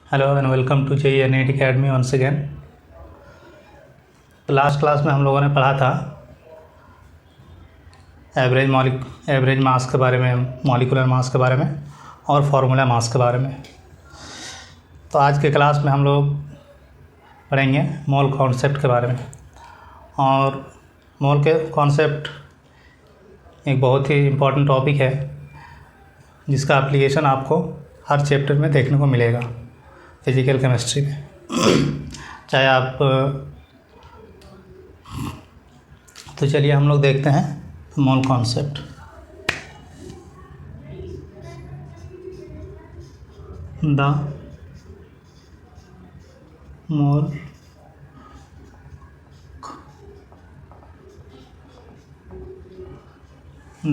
Hello and welcome to JEE NET Academy once again। तो last class में हम लोगों ने पढ़ा था एवरेज मास के बारे में, मॉलिक्यूलर मास के बारे में और फार्मूला मास के बारे में। तो आज के क्लास में हम लोग पढ़ेंगे मोल कॉन्सेप्ट के बारे में। और मोल के कॉन्सेप्ट एक बहुत ही इम्पोर्टेंट टॉपिक है जिसका एप्लीकेशन आपको हर चैप्टर में देखने को मिलेगा फिज़िकल केमिस्ट्री में। चाहे आप तो चलिए हम लोग देखते हैं mole concept. The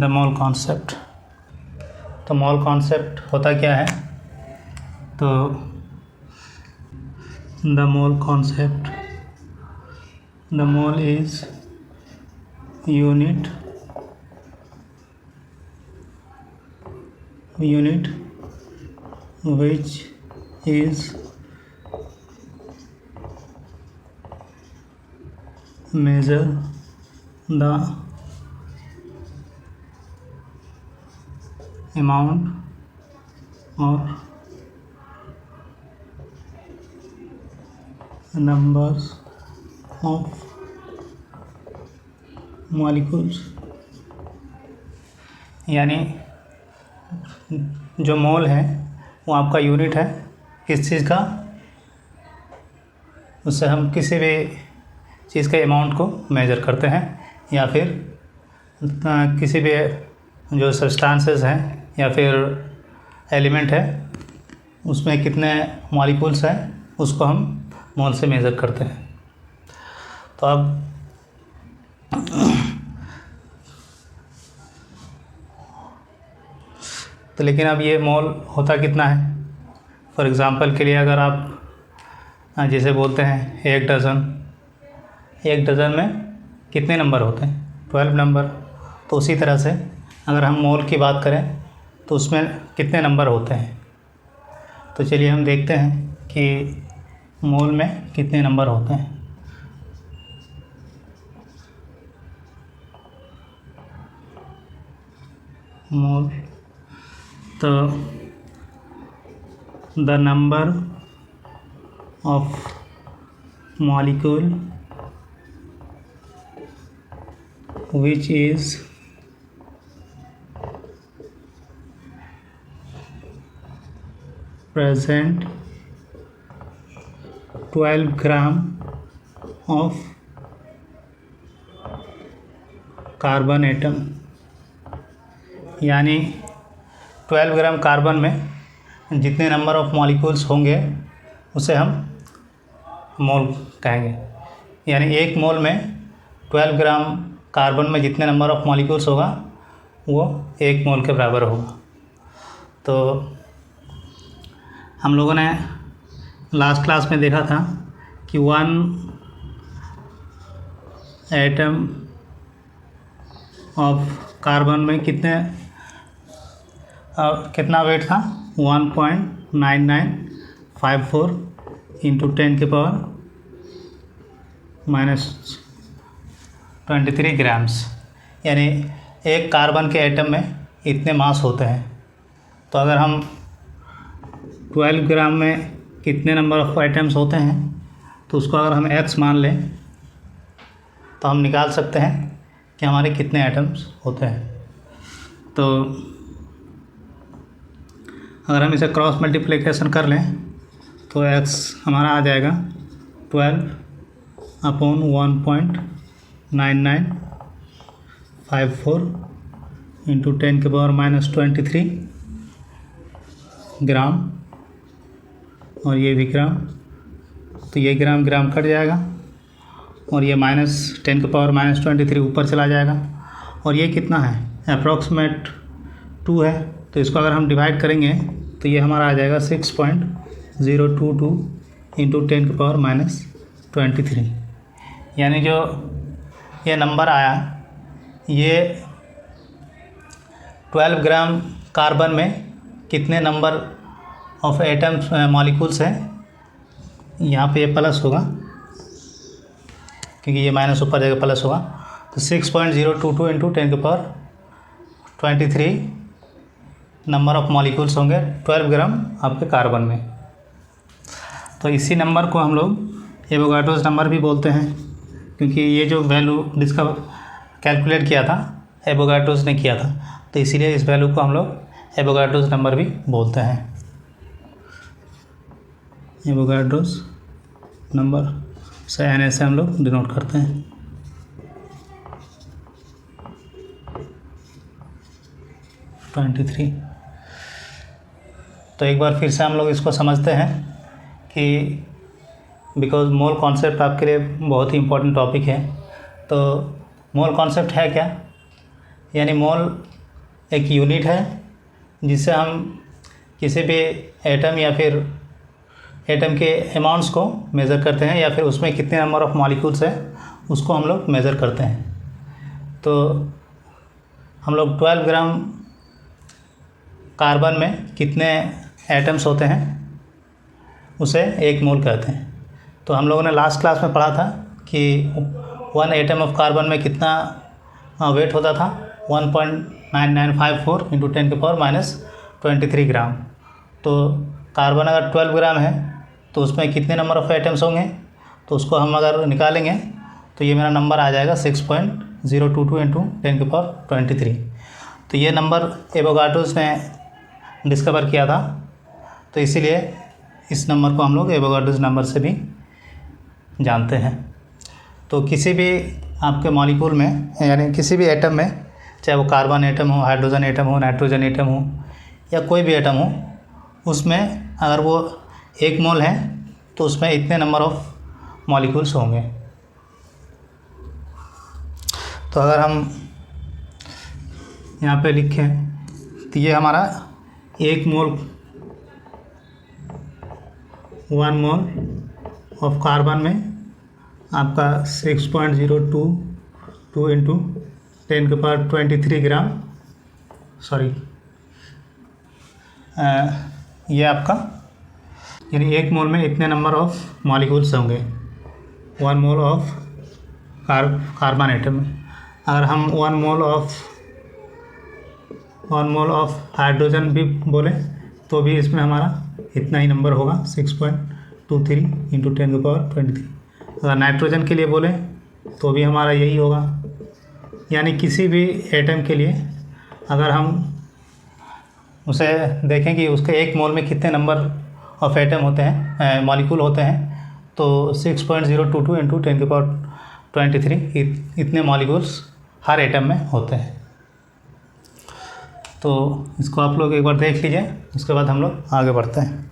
mole concept. तो मोल कॉन्सेप्ट होता क्या है? तो the mole concept, the mole is unit which is measure the amount of numbers of molecules। यानी जो मोल है वो आपका यूनिट है किस चीज़ का, उससे हम किसी भी चीज़ के अमाउंट को मेजर करते हैं, या फिर किसी भी जो सब्सटेंसेस हैं या फिर एलिमेंट है उसमें कितने मॉलिक्यूल्स हैं उसको हम मोल से मेज़र करते हैं। तो अब लेकिन अब ये मोल होता कितना है? फॉर एग्ज़ाम्पल के लिए अगर आप जैसे बोलते हैं एक डज़न में कितने नंबर होते हैं? 12 नंबर। तो उसी तरह से अगर हम मोल की बात करें तो उसमें कितने नंबर होते हैं? तो चलिए हम देखते हैं कि मोल में कितने नंबर होते हैं। मोल तो the number of molecule which is present 12 gram of carbon atom. यानी 12 ग्राम कार्बन में जितने नंबर ऑफ मॉलिक्यूल्स होंगे उसे हम मोल कहेंगे। यानी एक मोल में 12 ग्राम कार्बन में जितने नंबर ऑफ मॉलिक्यूल्स होगा वो एक मोल के बराबर होगा। तो हम लोगों ने लास्ट क्लास में देखा था कि 1 एटम ऑफ कार्बन में कितना वेट था? 1.9954 इंटू 10⁻⁻23 ग्राम्स। यानी एक कार्बन के एटम में इतने मास होते हैं। तो अगर हम 12 ग्राम में कितने नंबर ऑफ आइटम्स होते हैं तो उसको अगर हम x मान लें तो हम निकाल सकते हैं कि हमारे कितने आइटम्स होते हैं। तो अगर हम इसे क्रॉस मल्टीप्लिकेशन कर लें तो x हमारा आ जाएगा 12/1.9954 इंटू 10⁻⁻23 ग्राम, और ये भी ग्राम। तो ये ग्राम कट जाएगा और ये -10⁻⁻23 ऊपर चला जाएगा। और ये कितना है? अप्रॉक्सीमेट 2 है। तो इसको अगर हम डिवाइड करेंगे तो ये हमारा आ जाएगा 6.022 इंटू 10⁻⁻23। यानी जो ये नंबर आया ये 12 ग्राम कार्बन में कितने नंबर ऑफ एटम्स मॉलिक्यूल्स है, यहाँ पे ये प्लस होगा क्योंकि ये माइनस ऊपर जाएगा प्लस होगा, तो 6.022 इंटू 10⁻23 नंबर ऑफ मॉलिक्यूल्स होंगे 12 ग्राम आपके कार्बन में। तो इसी नंबर को हम लोग एवोगाड्रोस नंबर भी बोलते हैं, क्योंकि ये जो वैल्यू जिसका कैलकुलेट किया था एवोगाड्रोस ने किया था, तो इसीलिए इस वैल्यू को हम लोग एवोगाड्रोस नंबर भी बोलते हैं। एवोगाड्रोस नंबर से एन से हम लोग डिनोट करते हैं। तो एक बार फिर से हम लोग इसको समझते हैं कि बिकॉज मोल कॉन्सेप्ट आपके लिए बहुत ही इम्पोर्टेंट टॉपिक है। तो मोल कॉन्सेप्ट है क्या? यानी मोल एक यूनिट है जिससे हम किसी भी एटम या फिर एटम के अमाउंट्स को मेज़र करते हैं, या फिर उसमें कितने नंबर ऑफ़ मॉलिक्यूल्स है उसको हम लोग मेज़र करते हैं। तो हम लोग 12 ग्राम कार्बन में कितने एटम्स होते हैं उसे 1 मोल कहते हैं। तो हम लोगों ने लास्ट क्लास में पढ़ा था कि 1 एटम ऑफ कार्बन में कितना वेट होता था, 1.9954 इंटू 10⁻⁻23 ग्राम। तो कार्बन अगर 12 ग्राम है तो उसमें कितने नंबर ऑफ़ एटम्स होंगे, तो उसको हम अगर निकालेंगे तो ये मेरा नंबर आ जाएगा 6.022 इंटू 10⁻23। तो ये नंबर एवोगाड्रोस ने डिस्कवर किया था, तो इसीलिए इस नंबर को हम लोग एवोगाड्रोस नंबर से भी जानते हैं। तो किसी भी आपके मॉलिक्यूल में यानी किसी भी एटम में, चाहे वो कार्बन एटम हो, हाइड्रोजन एटम हो, नाइट्रोजन एटम हो या कोई भी एटम हो, उसमें अगर वो 1 मोल है तो उसमें इतने नंबर ऑफ़ मॉलिक्यूल्स होंगे। तो अगर हम यहाँ पे लिखें तो ये हमारा 1 मोल 1 मोल ऑफ कार्बन में आपका 6.022 इंटू 10⁻23 ग्राम, सॉरी ये आपका यानी 1 मोल में इतने नंबर ऑफ़ मॉलिक्यूल्स होंगे 1 मोल ऑफ कार्बन एटम में। अगर हम 1 मोल ऑफ हाइड्रोजन भी बोले तो भी इसमें हमारा इतना ही नंबर होगा 6.23 इंटू 10⁻23। अगर नाइट्रोजन के लिए बोले तो भी हमारा यही होगा। यानी किसी भी एटम के लिए अगर हम उसे देखें कि उसके 1 मोल में कितने नंबर ऑफ़ एटम होते हैं, मॉलिक्यूल होते हैं, तो 6.022 इंटू 10⁻23 इतने मॉलिक्यूल्स हर एटम में होते हैं। तो इसको आप लोग एक बार देख लीजिए, उसके बाद हम लोग आगे बढ़ते हैं।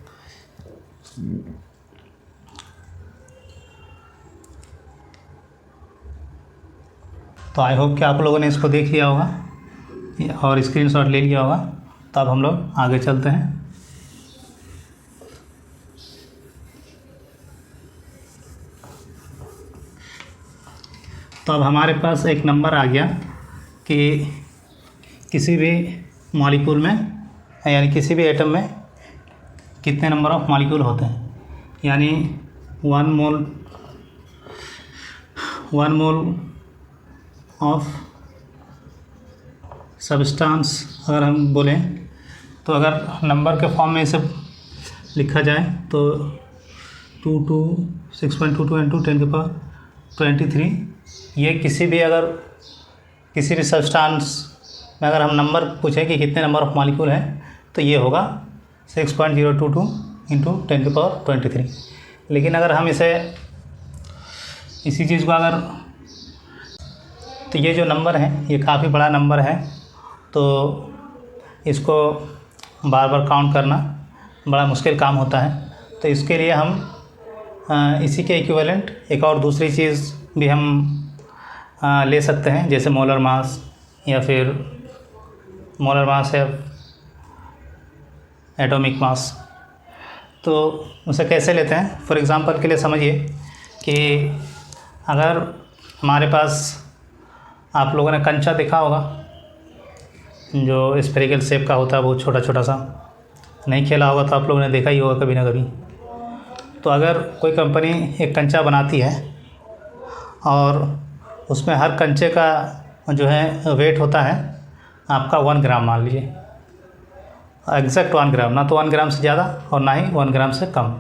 तो आई होप कि आप लोगों ने इसको देख लिया होगा और स्क्रीनशॉट ले लिया होगा। तो अब हम लोग आगे चलते हैं। तो अब हमारे पास एक नंबर आ गया कि किसी भी मॉलिक्यूल में यानी किसी भी एटम में कितने नंबर ऑफ़ मॉलिक्यूल होते हैं। यानी 1 मोल ऑफ सब्सटेंस अगर हम बोलें तो अगर नंबर के फॉर्म में इसे लिखा जाए तो 6.22 इंटू 10⁻23 ये किसी भी सब्सटेंस में अगर हम नंबर पूछें कि कितने नंबर ऑफ़ मॉलिक्यूल हैं तो ये होगा 6.022 इंटू 10⁻23। लेकिन अगर हम इसी चीज़ को तो ये जो नंबर है ये काफ़ी बड़ा नंबर है, तो इसको बार बार काउंट करना बड़ा मुश्किल काम होता है। तो इसके लिए हम इसी के इक्विवेलेंट एक और दूसरी चीज़ भी हम ले सकते हैं, जैसे मोलर मास या फिर मोलर मास है एटॉमिक मास। तो उसे कैसे लेते हैं, फॉर एग्ज़ाम्पल के लिए समझिए कि अगर हमारे पास आप लोगों ने कंचा देखा होगा जो स्फेरिकल शेप का होता है, बहुत छोटा छोटा सा, नहीं खेला होगा तो आप लोगों ने देखा ही होगा कभी ना कभी। तो अगर कोई कंपनी एक कंचा बनाती है और उसमें हर कंचे का जो है वेट होता है आपका 1 ग्राम, मान लीजिए एग्जैक्ट 1 ग्राम, ना तो 1 ग्राम से ज़्यादा और ना ही 1 ग्राम से कम।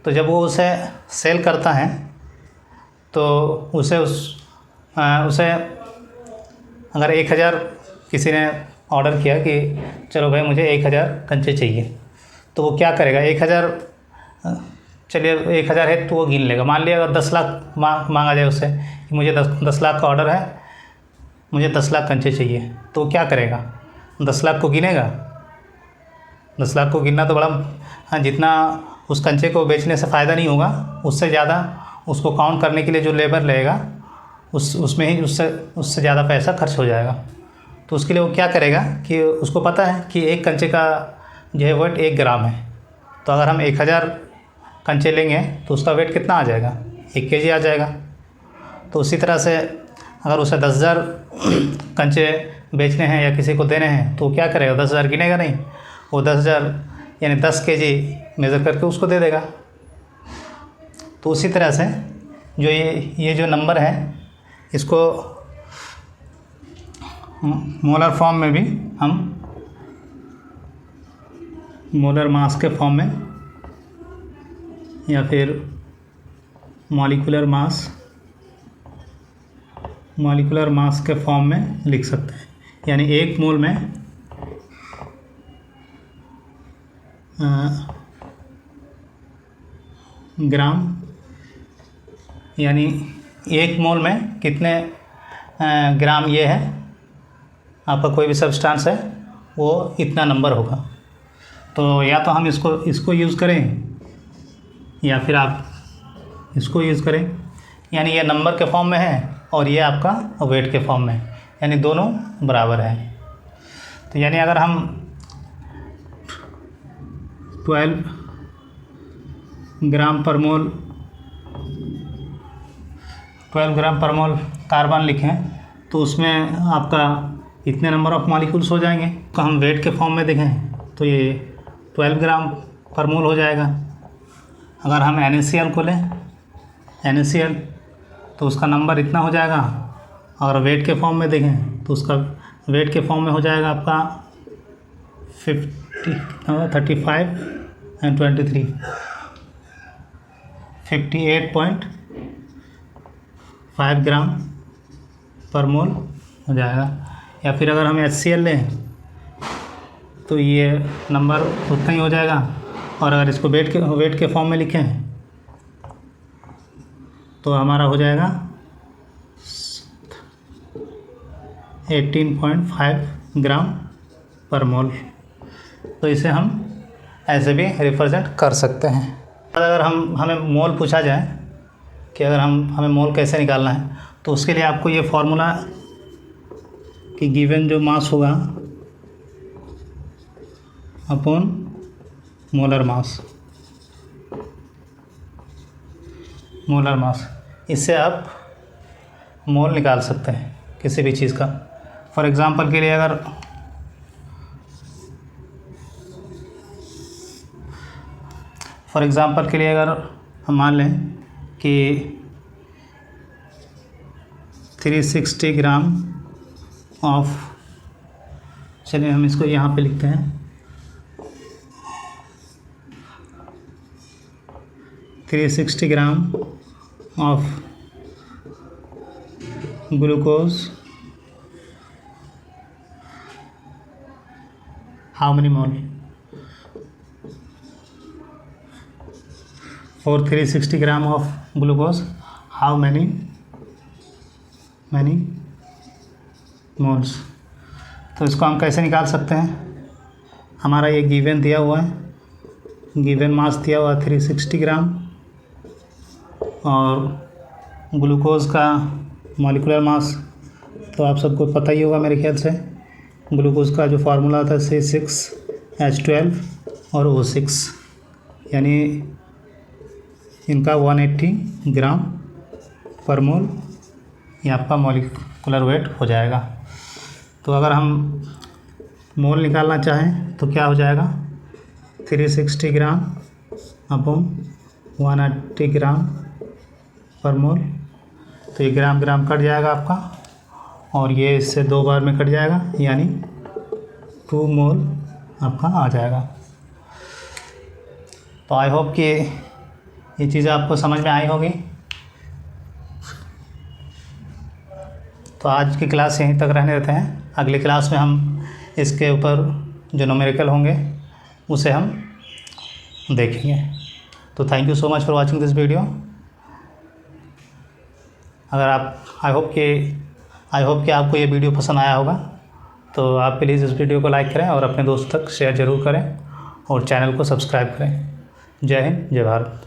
तो जब वो उसे सेल करता है तो उसे अगर 1000 किसी ने ऑर्डर किया कि चलो भाई मुझे 1000 कंचे चाहिए, तो वो क्या करेगा, 1000, चलिए 1000 है तो वो गिन लेगा। मान लिया अगर 10 लाख मांगा जाए उससे कि मुझे 10 लाख का ऑर्डर है, मुझे 10 लाख कंचे चाहिए, तो वो क्या करेगा, 10 लाख को गिनेगा। 10 लाख को गिनना तो बड़ा, हाँ, जितना उस कंचे को बेचने से फ़ायदा नहीं होगा उससे ज़्यादा उसको काउंट करने के लिए जो लेबर लगेगा उसमें ही उससे ज़्यादा पैसा खर्च हो जाएगा। तो उसके लिए वो क्या करेगा कि उसको पता है कि एक कंचे का जो है वेट 1 ग्राम है, तो अगर हम 1000 कंचे लेंगे तो उसका वेट कितना आ जाएगा, 1 केजी आ जाएगा। तो उसी तरह से अगर उसे 10,000 कंचे बेचने हैं या किसी को देने हैं तो क्या करेगा, 10,000 गिनेगा नहीं, वो 10,000 यानी 10 केजी मेज़र करके उसको दे देगा। तो उसी तरह से जो ये जो नंबर है इसको मोलर फॉर्म में भी हम मोलर मास के फॉर्म में या फिर मॉलिक्यूलर मास के फॉर्म में लिख सकते हैं। यानी 1 मोल में ग्राम, यानी 1 मोल में कितने ग्राम ये है आपका कोई भी सब्सटेंस है, वो इतना नंबर होगा। तो या तो हम इसको यूज़ करें या फिर आप इसको यूज़ करें, यानी ये नंबर के फॉर्म में है और ये आपका वेट के फॉर्म में है, यानी दोनों बराबर है। तो यानी अगर हम 12 ग्राम पर मोल कार्बन लिखें तो उसमें आपका इतने नंबर ऑफ मॉलिक्यूल्स हो जाएंगे। तो हम वेट के फॉर्म में देखें तो ये 12 ग्राम पर मोल हो जाएगा। अगर हम NaCl को लें, NaCl, तो उसका नंबर इतना हो जाएगा। अगर वेट के फॉर्म में देखें तो उसका वेट के फॉर्म में हो जाएगा आपका 35 एंड 23 58.5 ग्राम पर मोल हो जाएगा। या फिर अगर हम HCl लें तो ये नंबर उतना ही हो जाएगा। और अगर इसको वेट के फॉर्म में लिखें तो हमारा हो जाएगा 18.5 ग्राम पर मोल। तो इसे हम ऐसे भी रिप्रेजेंट कर सकते हैं। अगर हमें मोल पूछा जाए कि अगर हमें मोल कैसे निकालना है, तो उसके लिए आपको ये फॉर्मूला कि गिवन जो मास होगा अपॉन मोलर मास, इससे आप मोल निकाल सकते हैं किसी भी चीज़ का। फॉर एग्ज़ाम्पल के लिए अगर हम मान लें कि 360 ग्राम ऑफ, चलिए हम इसको यहाँ पे लिखते हैं, 360 gram of glucose, how many mole, for 360 gram of glucose how many moles. तो इसको हम कैसे निकाल सकते हैं, हमारा ये गिवन दिया हुआ है, गिवन मास दिया हुआ 360 ग्राम और ग्लूकोज का मॉलिक्यूलर मास तो आप सबको पता ही होगा मेरे ख्याल से। ग्लूकोज का जो फार्मूला था C6H12 और O6, यानी इनका 180 ग्राम पर मोल ये आपका मॉलिक्यूलर वेट हो जाएगा। तो अगर हम मोल निकालना चाहें तो क्या हो जाएगा, 360 ग्राम अपॉन 180 ग्राम पर मोल। तो ये ग्राम ग्राम कट जाएगा आपका और ये इससे 2 बार में कट जाएगा, यानी 2 मोल आपका आ जाएगा। तो आई होप कि ये चीज़ें आपको समझ में आई होगी। तो आज की क्लास यहीं तक रहने देते हैं। अगली क्लास में हम इसके ऊपर जो न्यूमेरिकल होंगे उसे हम देखेंगे। तो thank you so much for watching this video. अगर आप आई होप कि आपको ये वीडियो पसंद आया होगा, तो आप प्लीज़ इस वीडियो को लाइक करें और अपने दोस्तों तक शेयर ज़रूर करें और चैनल को सब्सक्राइब करें। जय हिंद, जय भारत।